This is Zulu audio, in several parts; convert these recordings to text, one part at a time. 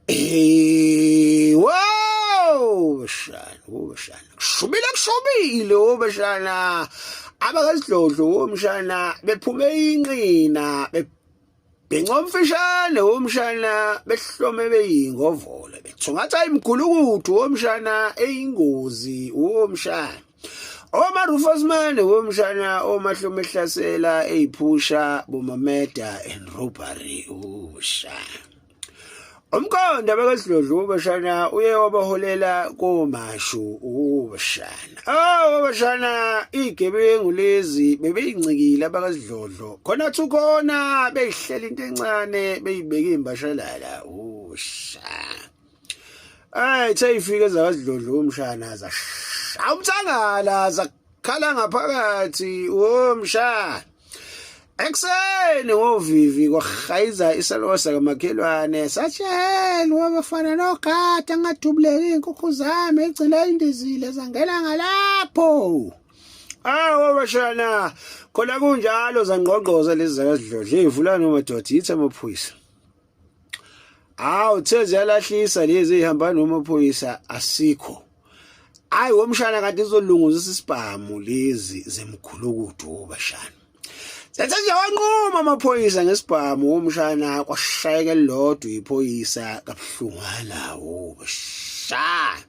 Wow bashana kushubile bashana abakasidlodlo womshana bephume inqina bebhenca omfishane womshana behlome beyingovola bethungatha imgulukudu womshana eyingozi womshana omarufasmane womshana omahlome ehlasela eyiphusha bomameda and robbery ushana umkhonda bakasidlodlo bashana uye wabaholela komashu ubashana bashana igebengu lezi bebeyincikile abakasidlodlo khona thukhona beyihlela into encane beyibeka imbashalala ushana thayifika ezakasidlodlo umshana zashaya umthangala zakhala ngaphakathi womshana ekseni ngovivi kwahayiza isalosa kamakhelwane satshela wabafana nogada ngadubuleka inkukhu zami egcina indizile zangena ngalapho wabashana khona kunjalo zangqongqoza lezi zakasidlodlo ivula nomadoda yithi amaphoyisa theze yalahlisa lezi eyihamba nomaphoyisa asikho womshana kanti izolunguzisa isibhamu lezi zemkhulukudu bashana Sethe wanquma amaphoyisa ngesibhamu womshana kwashayeka elilodwa iphoyisa kabuhlungana bashana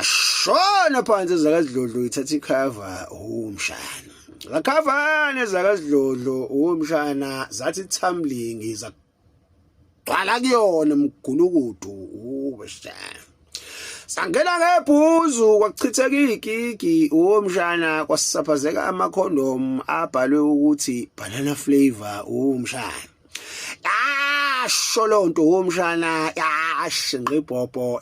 ashona phansi ezakasidlodlo ithatha ikhava womshana lakhavane ezakasidlodlo womshana zathi tumbling zagcwala kuyona mgulukudu bashana sangena ngebhuzu kwachitheka igigi womshana kwasisaphazeka amakhondom abhalwe ukuthi banana flavor womshana sholonto womshana shinqibhobho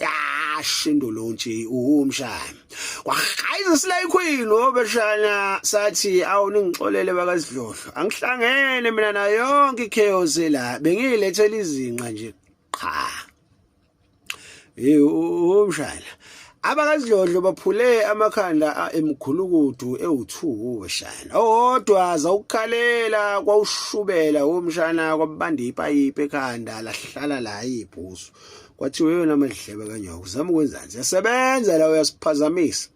shindolontshi womshana kwahayiza Slay Queen wobashana sathi awuningixolele bakasidlodlo angihlangene mina na yonke ichaos la bengilethela izinqa nje cha umshana abakasidlodlo baphule amakhanda emkhulukudu ewu2 bashana odwa zawukhalela kwawushubela womshana kwabanda ipayipi ekhanda lahlala la ibhuzu kwathiwe yona madlebe kanyoka uzama ukwenzani yasebenza la uyasiphazamisa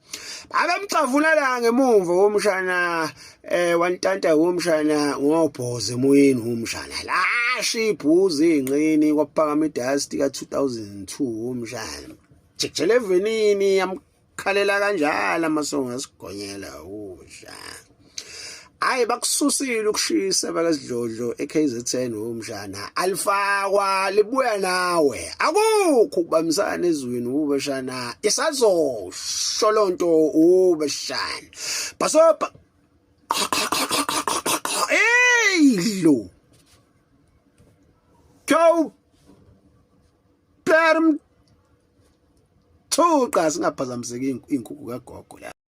abamxavula la ngemuva womshana wantanta womshana ngobhoze emoyeni womshana lashi ibhuzu ingqini kwaphakama idust ka2002 womshana jekjele evenini yamkhalela kanjalo amasongo asigonyela womshana bakususile ukushisa bakasidlodlo eKZN womshana alifakwa libuya nawe akukho ukubamisana ezweni ubashana isazo sholonto ubashana basoba lo go perm thuqa singaphazamiseki inkukhu kagogo la